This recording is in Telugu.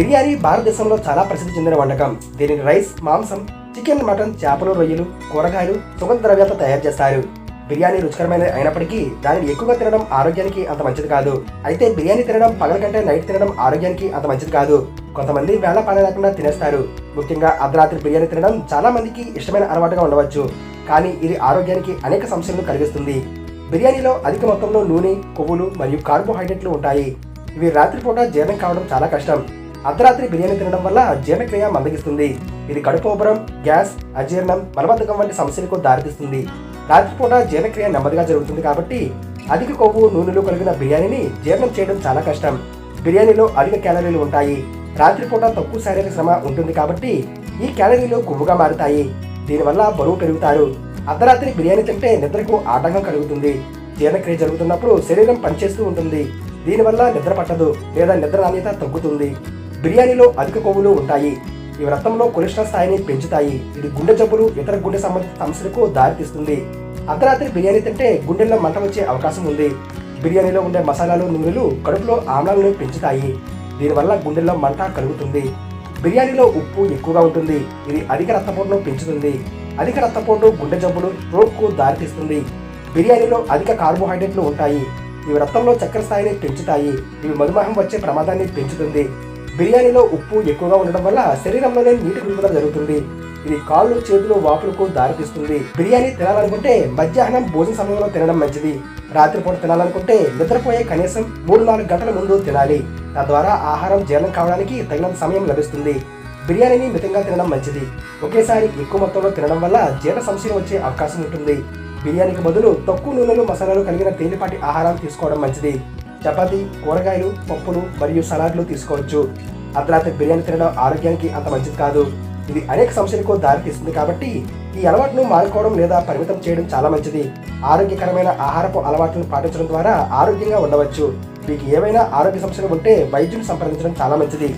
బిర్యానీ భారతదేశంలో చాలా ప్రసిద్ధి చెందిన వంటకం. దీనిని రైస్, మాంసం, చికెన్, మటన్, చేపలు, రొయ్యలు, కూరగాయలు, సుగంధ ద్రవ్యాలతో తయారు చేస్తారు. బిర్యానీ రుచికరమైనది అయినప్పటికీ దానిని ఎక్కువగా తినడం ఆరోగ్యానికి అంత మంచిది కాదు. అయితే బిర్యానీ తినడం పగల కంటే నైట్ తినడం ఆరోగ్యానికి అంత మంచిది కాదు. కొంతమంది వేళ పాలన లేకుండా తినేస్తారు. ముఖ్యంగా అర్ధరాత్రి బిర్యానీ తినడం చాలా మందికి ఇష్టమైన అలవాటుగా ఉండవచ్చు. కానీ ఇది ఆరోగ్యానికి అనేక సమస్యలను కలిగిస్తుంది. బిర్యానీలో అధిక మొత్తంలో నూనె, కొవ్వులు మరియు కార్బోహైడ్రేట్లు ఉంటాయి. ఇవి రాత్రిపూట జీర్ణం కావడం చాలా కష్టం. అర్ధరాత్రి బిర్యానీ తినడం వల్ల జీర్ణక్రియ మందగిస్తుంది. ఇది కడుపు ఉబ్బరం, గ్యాస్, అజీర్ణం, మలబద్ధకం వంటి సమస్యలకు దారితీస్తుంది. రాత్రిపూట జీర్ణక్రియ నెమ్మదిగా జరుగుతుంది కాబట్టి అధిక కొవ్వు, నూనెలు కలిగిన బిర్యానీని జీర్ణం చేయడం చాలా కష్టం. బిర్యానీలో అధిక క్యాలరీలు ఉంటాయి. రాత్రిపూట తక్కువ శారీరక శ్రమ ఉంటుంది కాబట్టి ఈ క్యాలరీలు కొవ్వుగా మారుతాయి. దీనివల్ల బరువు పెరుగుతారు. అర్ధరాత్రి బిర్యానీ తింటే నిద్రకు ఆటంకం కలుగుతుంది. జీర్ణక్రియ జరుగుతున్నప్పుడు శరీరం పనిచేస్తూ ఉంటుంది. దీనివల్ల నిద్ర పట్టదు లేదా నిద్ర నాణ్యత తగ్గుతుంది. బిర్యానీలో అధిక కొవ్వులు ఉంటాయి. ఇవి రక్తంలో కొలెస్ట్రాల్ స్థాయిని పెంచుతాయి. ఇది గుండె జబ్బులు, ఇతర గుండె సంబంధిత సమస్యలకు దారితీస్తుంది. అర్ధరాత్రి బిర్యానీ తింటే గుండెల్లో మంట వచ్చే అవకాశం ఉంది. బిర్యానీలో ఉండే మసాలాలు, నూనెలు కడుపులో ఆమ్లాలను పెంచుతాయి. దీనివల్ల గుండెల్లో మంట కలుగుతుంది. బిర్యానీలో ఉప్పు ఎక్కువగా ఉంటుంది. ఇది అధిక రక్తపోటును పెంచుతుంది. అధిక రక్తపోటు గుండె జబ్బులు, స్ట్రోక్కు దారితీస్తుంది. బిర్యానీలో అధిక కార్బోహైడ్రేట్లు ఉంటాయి. ఇవి రక్తంలో చక్కెర స్థాయిని పెంచుతాయి. ఇవి మధుమేహం వచ్చే ప్రమాదాన్ని పెంచుతుంది. బిర్యానీలో ఉప్పు ఎక్కువగా ఉండడం వల్ల శరీరంలోనే నీటి విడుదల జరుగుతుంది. ఇది కాళ్ళు, చేతులు వాపులకు దారితీస్తుంది. బిర్యానీ తినాలనుకుంటే మధ్యాహ్నం భోజన సమయంలో తినడం మంచిది. రాత్రిపూట తినాలనుకుంటే నిద్రపోయే కనీసం 3-4 గంటల ముందు తినాలి. తద్వారా ఆహారం జీర్ణం కావడానికి తగినంత సమయం లభిస్తుంది. బిర్యానీని మితంగా తినడం మంచిది. ఒకేసారి ఎక్కువ మొత్తంలో తినడం వల్ల జీర్ణ సమస్యలు వచ్చే అవకాశం ఉంటుంది. బిర్యానీకి బదులు తక్కువ నూనెలు, మసాలాలు కలిగిన తేలిపాటి ఆహారం తీసుకోవడం మంచిది. చపాతీ, కూరగాయలు, పప్పులు మరియు సలాడ్లు తీసుకోవచ్చు. అర్ధరాత్రి బిర్యానీ తినడం ఆరోగ్యానికి అంత మంచిది కాదు. ఇది అనేక సమస్యలకు దారితీస్తుంది కాబట్టి ఈ అలవాటును మానుకోవడం లేదా పరిమితం చేయడం చాలా మంచిది. ఆరోగ్యకరమైన ఆహారపు అలవాట్లను పాటించడం ద్వారా ఆరోగ్యంగా ఉండవచ్చు. మీకు ఏవైనా ఆరోగ్య సమస్యలు ఉంటే వైద్యుని సంప్రదించడం చాలా మంచిది.